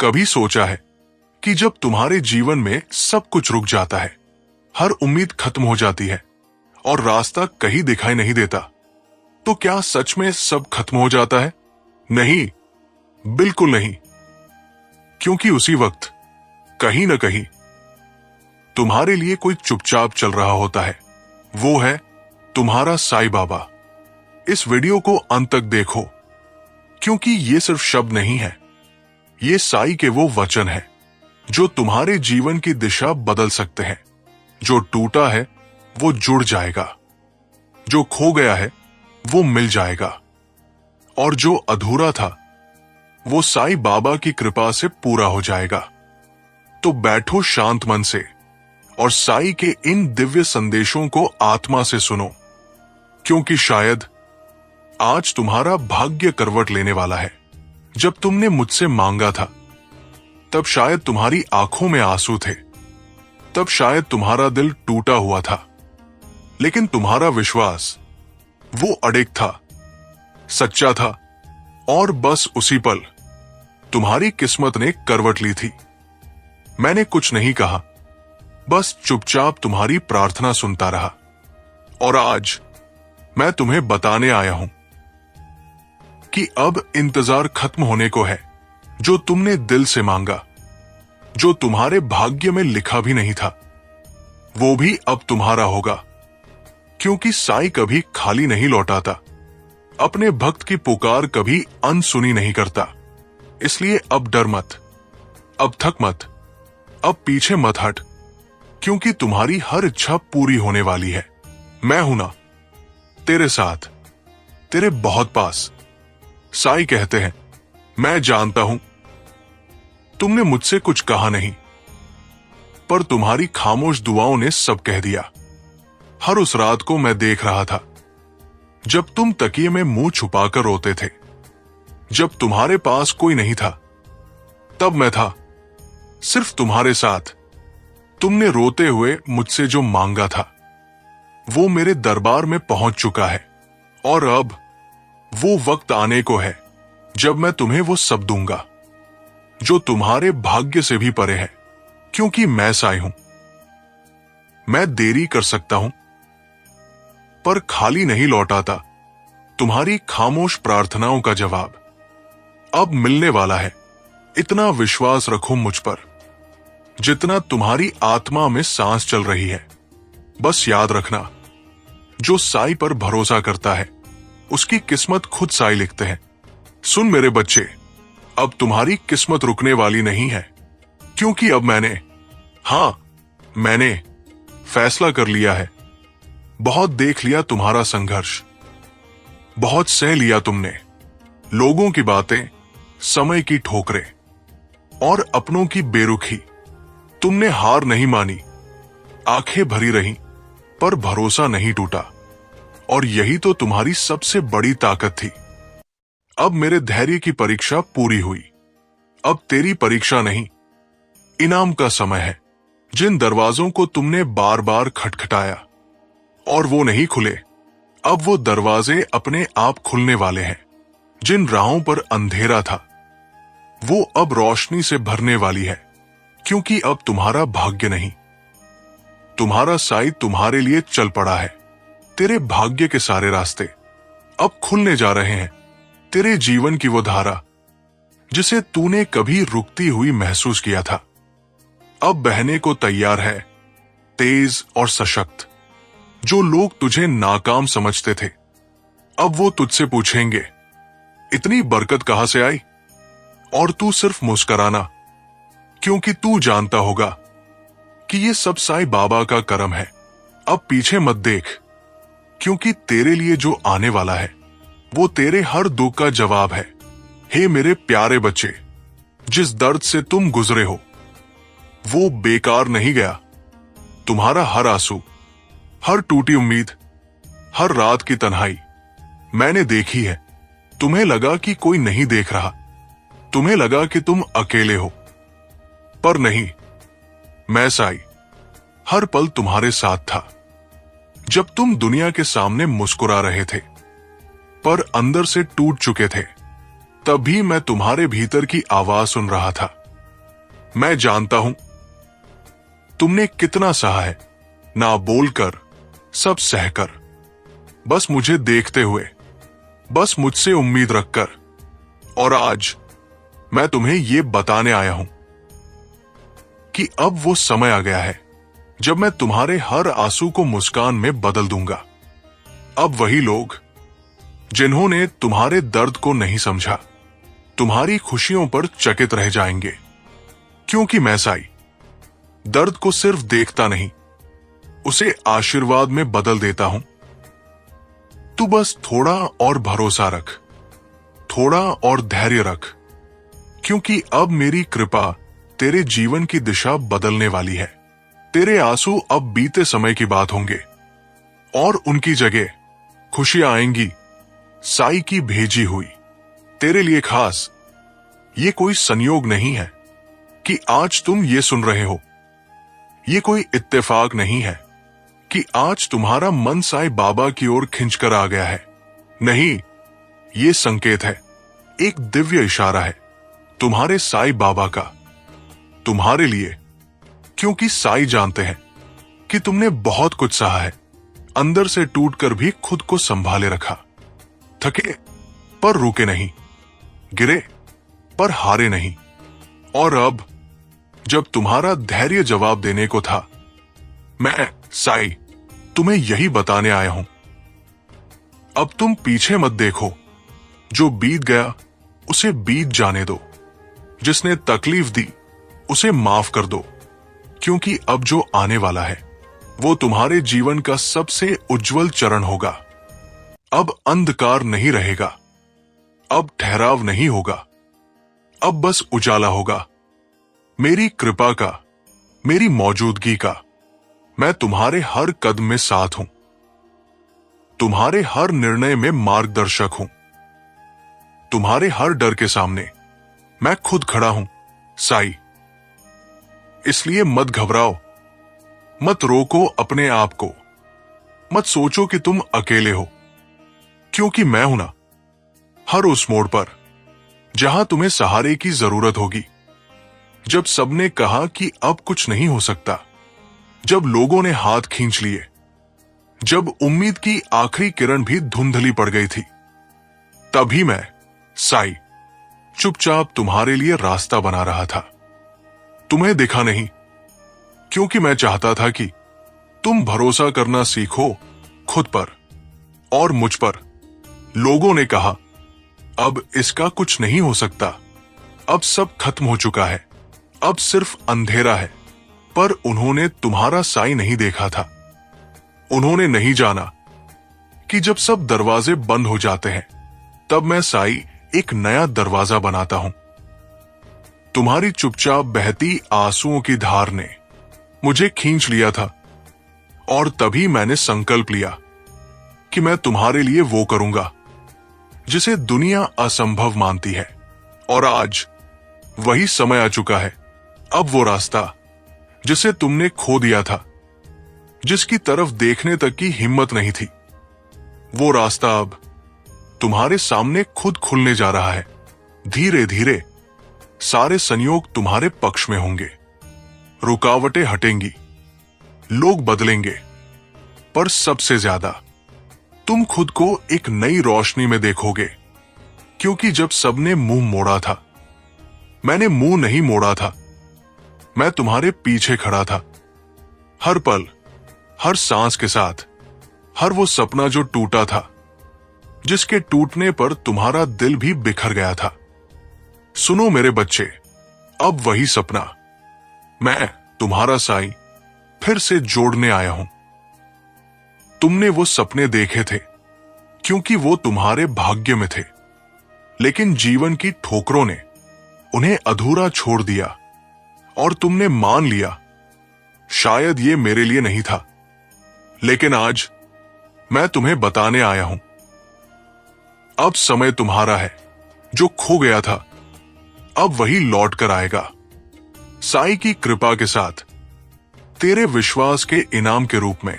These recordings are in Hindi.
कभी सोचा है कि जब तुम्हारे जीवन में सब कुछ रुक जाता है, हर उम्मीद खत्म हो जाती है और रास्ता कहीं दिखाई नहीं देता, तो क्या सच में सब खत्म हो जाता है? नहीं, बिल्कुल नहीं। क्योंकि उसी वक्त कहीं ना कहीं तुम्हारे लिए कोई चुपचाप चल रहा होता है। वो है तुम्हारा साईं बाबा। इस वीडियो को अंत तक देखो, क्योंकि ये सिर्फ शब्द नहीं है, ये साईं के वो वचन है जो तुम्हारे जीवन की दिशा बदल सकते हैं। जो टूटा है वो जुड़ जाएगा, जो खो गया है वो मिल जाएगा, और जो अधूरा था वो साईं बाबा की कृपा से पूरा हो जाएगा। तो बैठो शांत मन से और साईं के इन दिव्य संदेशों को आत्मा से सुनो, क्योंकि शायद आज तुम्हारा भाग्य करवट लेने वाला है। जब तुमने मुझसे मांगा था, तब शायद तुम्हारी आंखों में आंसू थे, तब शायद तुम्हारा दिल टूटा हुआ था, लेकिन तुम्हारा विश्वास वो अडिग था, सच्चा था, और बस उसी पल तुम्हारी किस्मत ने करवट ली थी। मैंने कुछ नहीं कहा, बस चुपचाप तुम्हारी प्रार्थना सुनता रहा। और आज मैं तुम्हें बताने आया हूं कि अब इंतजार खत्म होने को है। जो तुमने दिल से मांगा, जो तुम्हारे भाग्य में लिखा भी नहीं था, वो भी अब तुम्हारा होगा। क्योंकि साईं कभी खाली नहीं लौटाता, अपने भक्त की पुकार कभी अनसुनी नहीं करता। इसलिए अब डर मत, अब थक मत, अब पीछे मत हट, क्योंकि तुम्हारी हर इच्छा पूरी होने वाली है। मैं हूं ना, तेरे साथ, तेरे बहुत पास। साईं कहते हैं, मैं जानता हूं तुमने मुझसे कुछ कहा नहीं, पर तुम्हारी खामोश दुआओं ने सब कह दिया। हर उस रात को मैं देख रहा था जब तुम तकिए में मुंह छुपाकर रोते थे, जब तुम्हारे पास कोई नहीं था, तब मैं था, सिर्फ तुम्हारे साथ। तुमने रोते हुए मुझसे जो मांगा था, वो मेरे दरबार में पहुंच चुका है, और अब वो वक्त आने को है जब मैं तुम्हें वो सब दूंगा जो तुम्हारे भाग्य से भी परे है। क्योंकि मैं साईं हूं। मैं देरी कर सकता हूं, पर खाली नहीं लौटाता तुम्हारी खामोश प्रार्थनाओं का जवाब। अब मिलने वाला है, इतना विश्वास रखो मुझ पर, जितना तुम्हारी आत्मा में सांस चल रही है। बस याद रखना, जो साईं पर भरोसा करता है, उसकी किस्मत खुद साईं लिखते हैं। सुन मेरे बच्चे, अब तुम्हारी किस्मत रुकने वाली नहीं है, क्योंकि अब मैंने फैसला कर लिया है। बहुत देख लिया तुम्हारा संघर्ष, बहुत सह लिया तुमने लोगों की बातें, समय की ठोकरें और अपनों की बेरुखी। तुमने हार नहीं मानी, आंखें भरी रहीं, पर भरोसा नहीं टूटा, और यही तो तुम्हारी सबसे बड़ी ताकत थी। अब मेरे धैर्य की परीक्षा पूरी हुई। अब तेरी परीक्षा नहीं, इनाम का समय है। जिन दरवाजों को तुमने बार बार खटखटाया और वो नहीं खुले, अब वो दरवाजे अपने आप खुलने वाले हैं। जिन राहों पर अंधेरा था, वो अब रोशनी से भरने वाली है। क्योंकि अब तुम्हारा भाग्य नहीं, तुम्हारा साईं तुम्हारे लिए चल पड़ा है। तेरे भाग्य के सारे रास्ते अब खुलने जा रहे हैं। तेरे जीवन की वो धारा जिसे तूने कभी रुकती हुई महसूस किया था, अब बहने को तैयार है, तेज और सशक्त। जो लोग तुझे नाकाम समझते थे, अब वो तुझसे पूछेंगे, इतनी बरकत कहां से आई? और तू सिर्फ मुस्कुराना, क्योंकि तू जानता होगा कि ये सब साईं बाबा का करम है। अब पीछे मत देख, क्योंकि तेरे लिए जो आने वाला है, वो तेरे हर दुख का जवाब है। हे मेरे प्यारे बच्चे, जिस दर्द से तुम गुजरे हो, वो बेकार नहीं गया। तुम्हारा हर आंसू, हर टूटी उम्मीद, हर रात की तन्हाई मैंने देखी है। तुम्हें लगा कि कोई नहीं देख रहा, तुम्हें लगा कि तुम अकेले हो, पर नहीं, मैं साईं हर पल तुम्हारे साथ था। जब तुम दुनिया के सामने मुस्कुरा रहे थे, पर अंदर से टूट चुके थे, तब भी मैं तुम्हारे भीतर की आवाज सुन रहा था। मैं जानता हूं तुमने कितना सहा है, ना बोलकर, सब सहकर, बस मुझे देखते हुए, बस मुझसे उम्मीद रखकर। और आज मैं तुम्हें यह बताने आया हूं कि अब वो समय आ गया है जब मैं तुम्हारे हर आंसू को मुस्कान में बदल दूंगा। अब वही लोग जिन्होंने तुम्हारे दर्द को नहीं समझा, तुम्हारी खुशियों पर चकित रह जाएंगे, क्योंकि मैं साई दर्द को सिर्फ देखता नहीं, उसे आशीर्वाद में बदल देता हूं। तू बस थोड़ा और भरोसा रख, थोड़ा और धैर्य रख, क्योंकि अब मेरी कृपा तेरे जीवन की दिशा बदलने वाली है। तेरे आंसू अब बीते समय की बात होंगे और उनकी जगह खुशियां आएंगी, साई की भेजी हुई, तेरे लिए खास। ये कोई संयोग नहीं है कि आज तुम ये सुन रहे हो, ये कोई इत्तेफाक नहीं है कि आज तुम्हारा मन साई बाबा की ओर खिंचकर आ गया है। नहीं, ये संकेत है, एक दिव्य इशारा है तुम्हारे साई बाबा का, तुम्हारे लिए, क्योंकि साई जानते हैं कि तुमने बहुत कुछ सहा है, अंदर से टूटकर भी खुद को संभाले रखा, थके पर रुके नहीं, गिरे पर हारे नहीं। और अब जब तुम्हारा धैर्य जवाब देने को था, मैं साई तुम्हें यही बताने आया हूं। अब तुम पीछे मत देखो, जो बीत गया उसे बीत जाने दो, जिसने तकलीफ दी उसे माफ कर दो, क्योंकि अब जो आने वाला है वो तुम्हारे जीवन का सबसे उज्जवल चरण होगा। अब अंधकार नहीं रहेगा, अब ठहराव नहीं होगा, अब बस उजाला होगा, मेरी कृपा का, मेरी मौजूदगी का। मैं तुम्हारे हर कदम में साथ हूं, तुम्हारे हर निर्णय में मार्गदर्शक हूं, तुम्हारे हर डर के सामने मैं खुद खड़ा हूं, साई। इसलिए मत घबराओ, मत रोको अपने आप को, मत सोचो कि तुम अकेले हो, क्योंकि मैं हूं ना, हर उस मोड़ पर जहां तुम्हें सहारे की जरूरत होगी। जब सबने कहा कि अब कुछ नहीं हो सकता, जब लोगों ने हाथ खींच लिए, जब उम्मीद की आखिरी किरण भी धुंधली पड़ गई थी, तभी मैं साई चुपचाप तुम्हारे लिए रास्ता बना रहा था। तुम्हें दिखा नहीं, क्योंकि मैं चाहता था कि तुम भरोसा करना सीखो खुद पर और मुझ पर। लोगों ने कहा अब इसका कुछ नहीं हो सकता, अब सब खत्म हो चुका है, अब सिर्फ अंधेरा है, पर उन्होंने तुम्हारा साई नहीं देखा था। उन्होंने नहीं जाना कि जब सब दरवाजे बंद हो जाते हैं, तब मैं साई एक नया दरवाजा बनाता हूं। तुम्हारी चुपचाप बहती आंसुओं की धार ने मुझे खींच लिया था, और तभी मैंने संकल्प लिया कि मैं तुम्हारे लिए वो करूंगा जिसे दुनिया असंभव मानती है। और आज वही समय आ चुका है। अब वो रास्ता जिसे तुमने खो दिया था, जिसकी तरफ देखने तक की हिम्मत नहीं थी, वो रास्ता अब तुम्हारे सामने खुद खुलने जा रहा है। धीरे धीरे सारे संयोग तुम्हारे पक्ष में होंगे, रुकावटें हटेंगी, लोग बदलेंगे, पर सबसे ज्यादा तुम खुद को एक नई रोशनी में देखोगे। क्योंकि जब सबने मुंह मोड़ा था, मैंने मुंह नहीं मोड़ा था, मैं तुम्हारे पीछे खड़ा था, हर पल, हर सांस के साथ। हर वो सपना जो टूटा था, जिसके टूटने पर तुम्हारा दिल भी बिखर गया था। सुनो मेरे बच्चे, अब वही सपना मैं, तुम्हारा साई, फिर से जोड़ने आया हूं। तुमने वो सपने देखे थे क्योंकि वो तुम्हारे भाग्य में थे, लेकिन जीवन की ठोकरों ने उन्हें अधूरा छोड़ दिया और तुमने मान लिया शायद ये मेरे लिए नहीं था। लेकिन आज मैं तुम्हें बताने आया हूं, अब समय तुम्हारा है। जो खो गया था अब वही लौट कर आएगा, साई की कृपा के साथ, तेरे विश्वास के इनाम के रूप में।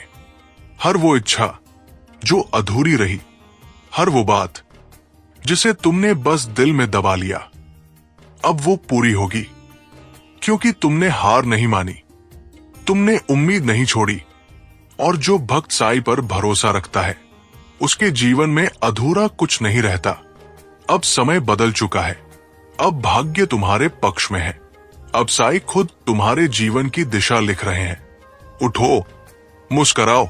हर वो इच्छा जो अधूरी रही, हर वो बात जिसे तुमने बस दिल में दबा लिया, अब वो पूरी होगी, क्योंकि तुमने हार नहीं मानी, तुमने उम्मीद नहीं छोड़ी। और जो भक्त साईं पर भरोसा रखता है उसके जीवन में अधूरा कुछ नहीं रहता। अब समय बदल चुका है, अब भाग्य तुम्हारे पक्ष में है। अब साईं खुद तुम्हारे जीवन की दिशा लिख रहे हैं। उठो, मुस्कुराओ,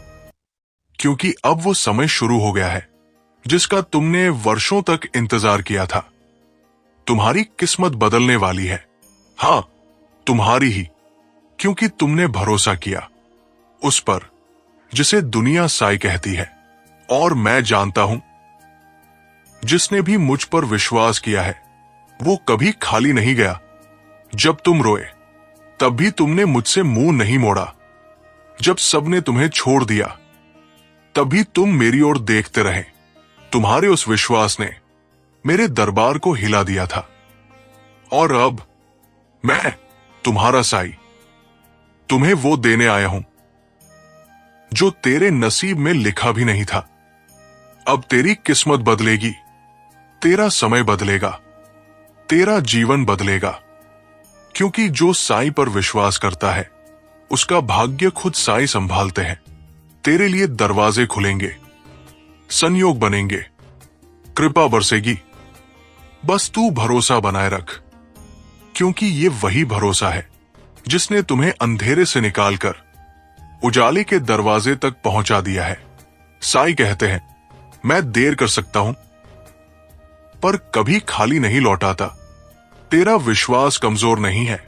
क्योंकि अब वो समय शुरू हो गया है जिसका तुमने वर्षों तक इंतजार किया था। तुम्हारी किस्मत बदलने वाली है। हां, तुम्हारी ही, क्योंकि तुमने भरोसा किया उस पर जिसे दुनिया साईं कहती है। और मैं जानता हूं, जिसने भी मुझ पर विश्वास किया है वो कभी खाली नहीं गया। जब तुम रोए तब भी तुमने मुझसे मुंह नहीं मोड़ा। जब सबने तुम्हें छोड़ दिया तब भी तुम मेरी ओर देखते रहे। तुम्हारे उस विश्वास ने मेरे दरबार को हिला दिया था। और अब मैं, तुम्हारा साईं, तुम्हें वो देने आया हूं जो तेरे नसीब में लिखा भी नहीं था। अब तेरी किस्मत बदलेगी, तेरा समय बदलेगा, तेरा जीवन बदलेगा। क्योंकि जो साईं पर विश्वास करता है उसका भाग्य खुद साईं संभालते हैं। तेरे लिए दरवाजे खुलेंगे, संयोग बनेंगे, कृपा बरसेगी। बस तू भरोसा बनाए रख, क्योंकि ये वही भरोसा है जिसने तुम्हें अंधेरे से निकालकर उजाले के दरवाजे तक पहुंचा दिया है। साईं कहते हैं, मैं देर कर सकता हूं पर कभी खाली नहीं लौटाता। तेरा विश्वास कमजोर नहीं है,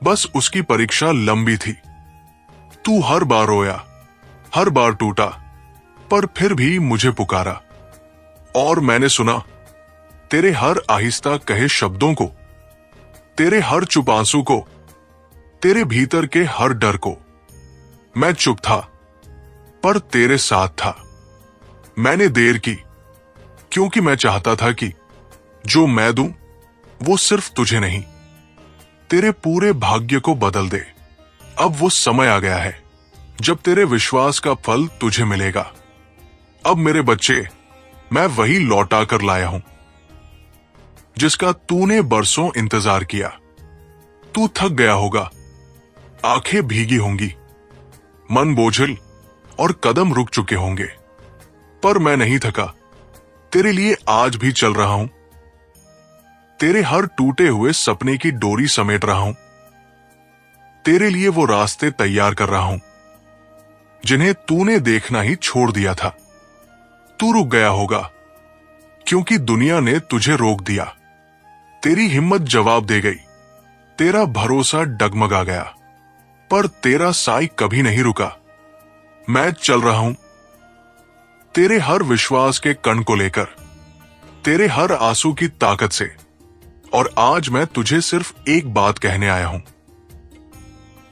बस उसकी परीक्षा लंबी थी। तू हर बार रोया, हर बार टूटा, पर फिर भी मुझे पुकारा। और मैंने सुना तेरे हर आहिस्ता कहे शब्दों को, तेरे हर चुप आंसू को, तेरे भीतर के हर डर को। मैं चुप था पर तेरे साथ था। मैंने देर की क्योंकि मैं चाहता था कि जो मैं दूं वो सिर्फ तुझे नहीं, तेरे पूरे भाग्य को बदल दे। अब वो समय आ गया है जब तेरे विश्वास का फल तुझे मिलेगा। अब मेरे बच्चे, मैं वही लौटा कर लाया हूं जिसका तूने बरसों इंतजार किया। तू थक गया होगा, आंखें भीगी होंगी, मन बोझिल और कदम रुक चुके होंगे, पर मैं नहीं थका। तेरे लिए आज भी चल रहा हूं, तेरे हर टूटे हुए सपने की डोरी समेट रहा हूं। तेरे लिए वो रास्ते तैयार कर रहा हूं जिन्हें तूने देखना ही छोड़ दिया था। तू रुक गया होगा क्योंकि दुनिया ने तुझे रोक दिया। तेरी हिम्मत जवाब दे गई, तेरा भरोसा डगमगा गया, पर तेरा साईं कभी नहीं रुका। मैं चल रहा हूं तेरे हर विश्वास के कण को लेकर, तेरे हर आंसू की ताकत से। और आज मैं तुझे सिर्फ एक बात कहने आया हूं।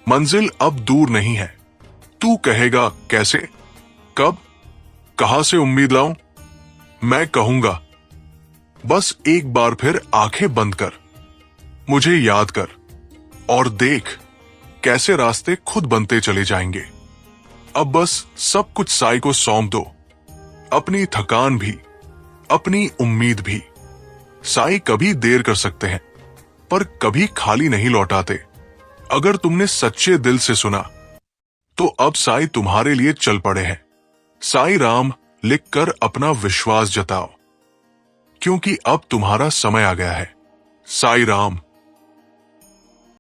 मंजिल अब दूर नहीं है। तू कहेगा कैसे, कब, कहां से उम्मीद लाऊं? मैं कहूंगा, बस एक बार फिर आंखें बंद कर, मुझे याद कर और देख कैसे रास्ते खुद बनते चले जाएंगे। अब बस सब कुछ साईं को सौंप दो, अपनी थकान भी, अपनी उम्मीद भी। साईं कभी देर कर सकते हैं पर कभी खाली नहीं लौटाते। अगर तुमने सच्चे दिल से सुना तो अब साईं तुम्हारे लिए चल पड़े हैं। साईं राम लिखकर अपना विश्वास जताओ, क्योंकि अब तुम्हारा समय आ गया है। साईं राम।